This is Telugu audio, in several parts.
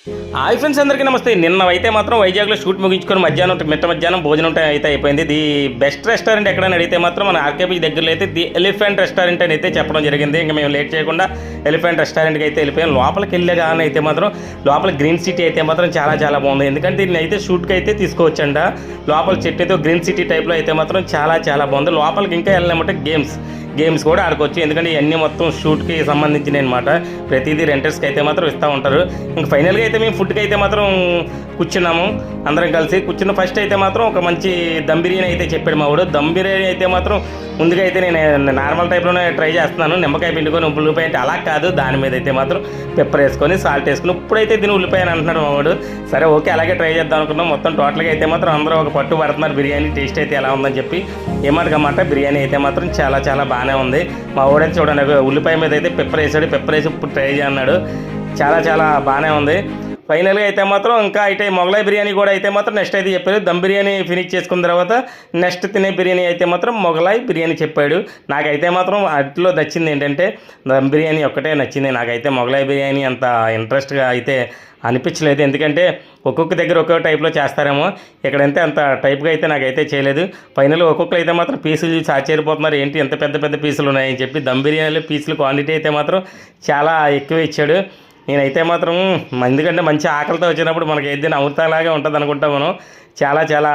హాయ్ ఫ్రెండ్స్, అందరికీ నమస్తే. నిన్నైతే మాత్రం వైజాగ్లో షూట్ ముగించుకొని మధ్యాహ్నం భోజనం టైం అయితే అయిపోయింది. ది బెస్ట్ రెస్టారెంట్ ఎక్కడైనా అడిగితే మాత్రం మన ఆర్కేపీ దగ్గరలో అయితే ది ఎలిఫెంట్ రెస్టారెంట్ అని అయితే చెప్పడం జరిగింది. ఇంకా మేము లేట్ చేయకుండా ఎలిఫెంట్ రెస్టారెంట్కి అయితే వెళ్ళిపోయాం. లోపలికి వెళ్ళగానే అయితే మాత్రం లోపల గ్రీన్ సిటీ అయితే మాత్రం చాలా బాగుంది. ఎందుకంటే దీన్ని అయితే షూట్కి అయితే తీసుకోవచ్చంట. లోపల చెట్టు అయితే గ్రీన్ సిటీ టైప్లో అయితే మాత్రం చాలా బాగుంది. లోపలికి ఇంకా వెళ్ళామంటే గేమ్స్ కూడా ఆడుకోవచ్చు. ఎందుకంటే ఇవన్నీ మొత్తం షూట్కి సంబంధించినవి అనమాట. ప్రతిదీ రెంటర్స్కి అయితే మాత్రం ఇస్తూ ఉంటారు. ఇంకా ఫైనల్గా అయితే మేము ఫుడ్కి అయితే మాత్రం కూర్చున్నాము. అందరం కలిసి కూర్చున్న ఫస్ట్ అయితే మాత్రం ఒక మంచి దమ్ బిర్యానీ అయితే చెప్పాడు మా వాడు. దమ్ బిర్యానీ అయితే మాత్రం ముందుగా అయితే నేను నార్మల్ టైప్లోనే ట్రై చేస్తున్నాను. నిమ్మకాయ పిండుకొని ఉల్లిపాయ అంటే అలా కాదు, దాని మీద అయితే మాత్రం పెప్పర్ వేసుకొని సాల్ట్ వేసుకుని ఇప్పుడైతే దీని ఉల్లిపాయ అని అంటున్నాడు మా వాడు. సరే ఓకే, అలాగే ట్రై చేద్దాం అనుకున్నాం. మొత్తం టోటల్గా అయితే మాత్రం అందరూ ఒక పట్టు పడుతున్నారు బిర్యానీ టేస్ట్ అయితే ఎలా ఉందని చెప్పి. ఏమాటకమాట బిర్యానీ అయితే మాత్రం చాలా బాగానే ఉంది. మా వాడైతే చూడండి ఉల్లిపాయ మీద అయితే పెప్పర్ వేసాడు. పెప్పర్ వేసి ఇప్పుడు ట్రై చేయన్నాడు. చాలా బాగానే ఉంది. ఫైనల్గా అయితే మాత్రం ఇంకా అయితే మొగలాయి బిర్యానీ కూడా అయితే మాత్రం నెక్స్ట్ అయితే చెప్పారు. దమ్ బిర్యానీ ఫినిష్ చేసుకున్న తర్వాత నెక్స్ట్ తినే బిర్యానీ అయితే మాత్రం మొగలాయి బిర్యానీ చెప్పాడు. నాకైతే మాత్రం వాటిలో నచ్చింది ఏంటంటే దమ్ బిర్యానీ ఒక్కటే నచ్చింది. నాకైతే మొగలాయి బిర్యానీ అంత ఇంట్రెస్ట్గా అయితే అనిపించలేదు. ఎందుకంటే ఒక్కొక్క దగ్గర ఒక్కొక్క టైప్లో చేస్తారేమో, ఇక్కడంతే అంత టైప్గా అయితే నాకైతే చేయలేదు. ఫైనల్గా ఒక్కొక్కరు అయితే మాత్రం పీసులు చూసి ఆశ్చర్యపోతున్నారు, ఏంటి ఎంత పెద్ద పీసులు ఉన్నాయని చెప్పి. దమ్ బిర్యానీలో పీసులు క్వాంటిటీ అయితే మాత్రం చాలా ఎక్కువ ఇచ్చాడు. నేనైతే మాత్రం ఎందుకంటే మంచి ఆకలితో వచ్చినప్పుడు మనకి ఏదైనా అమృతలాగే ఉంటుంది అనుకుంటా మనం. చాలా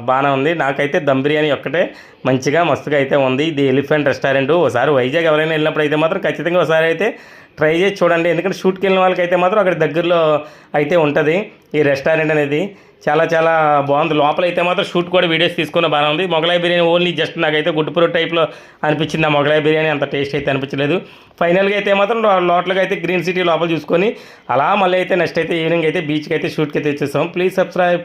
బాగానే ఉంది. నాకైతే దమ్ బిర్యానీ ఒక్కటే మంచిగా మస్తుగా అయితే ఉంది. ఇది ఎలిఫెంట్ రెస్టారెంట్. ఒకసారి వైజాగ్ ఎవరైనా వెళ్ళినప్పుడు అయితే మాత్రం ఖచ్చితంగా ఒకసారి అయితే ట్రై చేసి చూడండి. ఎందుకంటే షూట్కి వెళ్ళిన వాళ్ళకి అయితే మాత్రం అక్కడ దగ్గరలో అయితే ఉంటుంది ఈ రెస్టారెంట్ అనేది. చాలా బాగుంది. లోపల అయితే మాత్రం షూట్ కూడా వీడియోస్ తీసుకున్న బాగానే ఉంది. మొగలాయి బిర్యానీ ఓన్లీ జస్ట్ నాకైతే గుడ్డుపుర టైప్లో అనిపించింది. ఆ మొగలాయి బిర్యానీ అంత టేస్ట్ అయితే అనిపించలేదు. ఫైనల్గా అయితే మాత్రం లోపలకి అయితే గ్రీన్ సిటీ లోపల చూసుకొని అలా మళ్ళీ అయితే నెక్స్ట్ అయితే ఈవినింగ్ అయితే బీచ్కి అయితే షూట్కి అయితే వచ్చేస్తాం. Please subscribe.